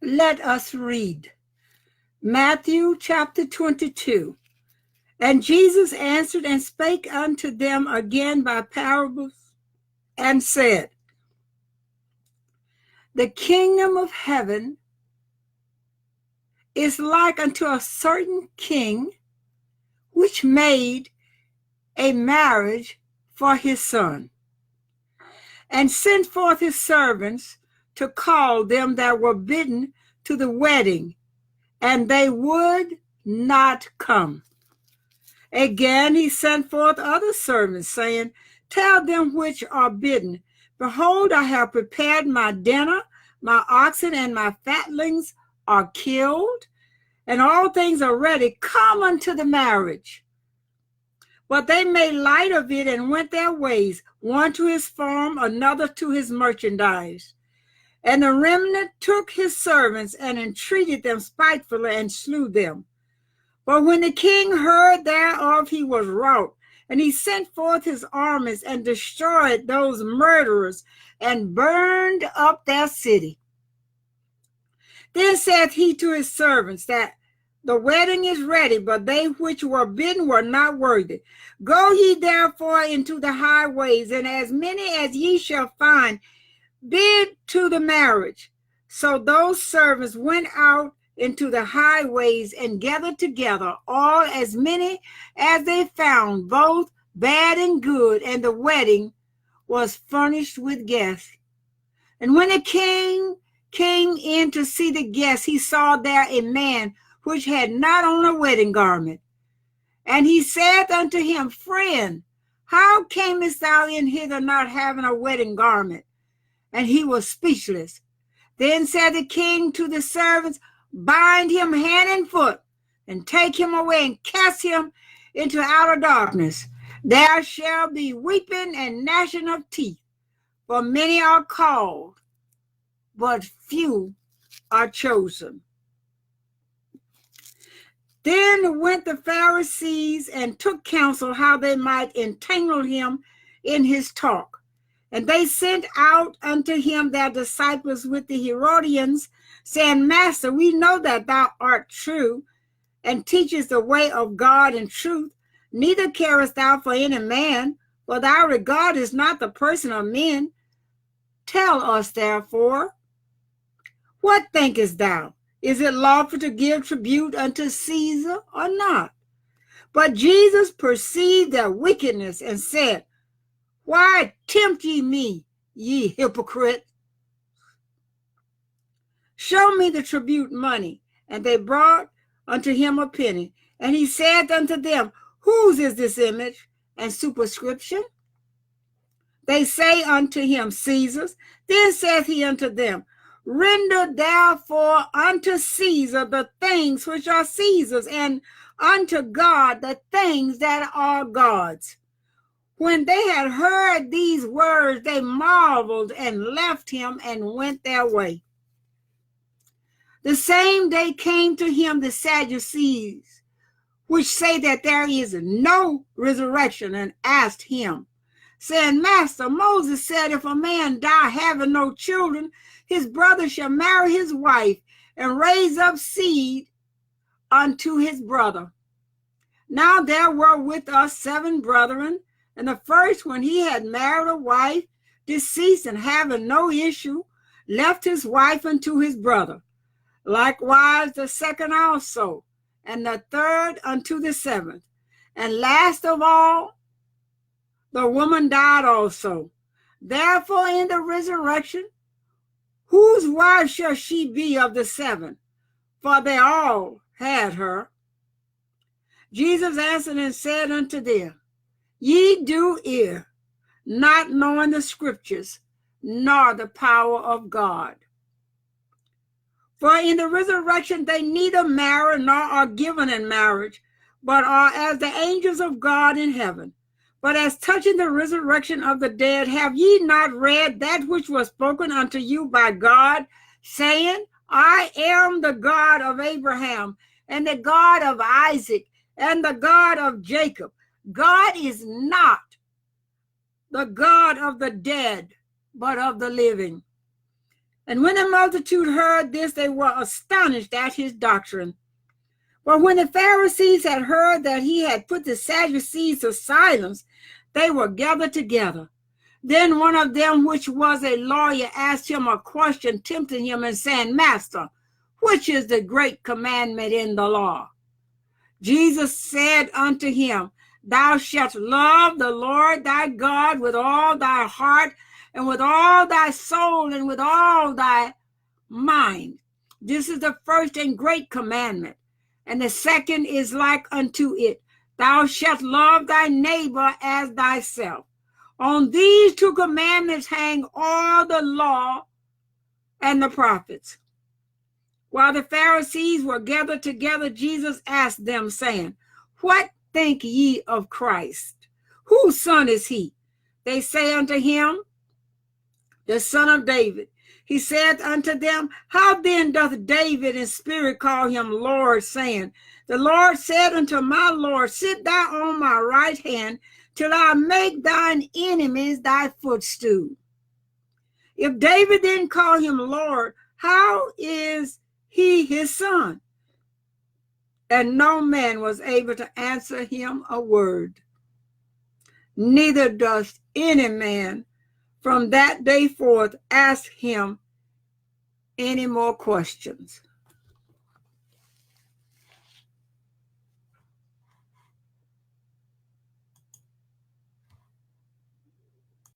Let us read. Matthew chapter 22. And Jesus answered and spake unto them again by parables, and said, The kingdom of heaven is like unto a certain king, which made a marriage for his son, and sent forth his servants to call them that were bidden to the wedding, and they would not come. Again he sent forth other servants, saying, Tell them which are bidden, Behold, I have prepared my dinner, my oxen and my fatlings are killed, and all things are ready. Come unto the marriage. But they made light of it and went their ways, one to his farm, another to his merchandise. And the remnant took his servants and entreated them spitefully and slew them. But when the king heard thereof, he was wroth, and he sent forth his armies and destroyed those murderers and burned up their city. Then saith he to his servants that the wedding is ready, but they which were bidden were not worthy. Go ye therefore into the highways, and as many as ye shall find, bid to the marriage. So those servants went out into the highways and gathered together all as many as they found, both bad and good, and the wedding was furnished with guests. And when the king came in to see the guests, he saw there a man which had not on a wedding garment. And he said unto him, Friend, how camest thou in hither not having a wedding garment? And he was speechless. Then said the king to the servants, Bind him hand and foot, and take him away, and cast him into outer darkness. There shall be weeping and gnashing of teeth, for many are called, but few are chosen. Then went the Pharisees and took counsel how they might entangle him in his talk. And they sent out unto him their disciples with the Herodians, saying, Master, we know that thou art true, and teachest the way of God in truth. Neither carest thou for any man, for thou regardest not the person of men. Tell us, therefore, what thinkest thou? Is it lawful to give tribute unto Caesar or not? But Jesus perceived their wickedness and said, Why tempt ye me, ye hypocrite? Show me the tribute money. And they brought unto him a penny. And he said unto them, Whose is this image and superscription? They say unto him, Caesar's. Then saith he unto them, Render therefore unto Caesar the things which are Caesar's, and unto God the things that are God's. When they had heard these words, they marveled and left him and went their way. The same day came to him the Sadducees, which say that there is no resurrection, and asked him, saying, Master, Moses said, if a man die having no children, his brother shall marry his wife and raise up seed unto his brother. Now there were with us 7 brethren, and the first, when he had married a wife, deceased, and having no issue, left his wife unto his brother. Likewise the second also, and the third unto the 7th. And last of all, the woman died also. Therefore in the resurrection, whose wife shall she be of the 7? For they all had her. Jesus answered and said unto them, Ye do err, not knowing the scriptures, nor the power of God. For in the resurrection they neither marry nor are given in marriage, but are as the angels of God in heaven. But as touching the resurrection of the dead, have ye not read that which was spoken unto you by God, saying, I am the God of Abraham, and the God of Isaac, and the God of Jacob. God is not the God of the dead, but of the living. And when the multitude heard this, they were astonished at his doctrine. But when the Pharisees had heard that he had put the Sadducees to silence, they were gathered together. Then one of them, which was a lawyer, asked him a question, tempting him and saying, Master, which is the great commandment in the law? Jesus said unto him, Thou shalt love the Lord thy God with all thy heart, and with all thy soul, and with all thy mind. This is the first and great commandment. And the second is like unto it. Thou shalt love thy neighbor as thyself. On these two commandments hang all the law and the prophets. While the Pharisees were gathered together, Jesus asked them, saying, What think ye of Christ? Whose son is he? They say unto him, the son of David. He said unto them, How then doth David in spirit call him Lord, saying, The Lord said unto my Lord, Sit thou on my right hand, till I make thine enemies thy footstool. If David then call him Lord, how is he his son? And no man was able to answer him a word. Neither does any man from that day forth ask him any more questions.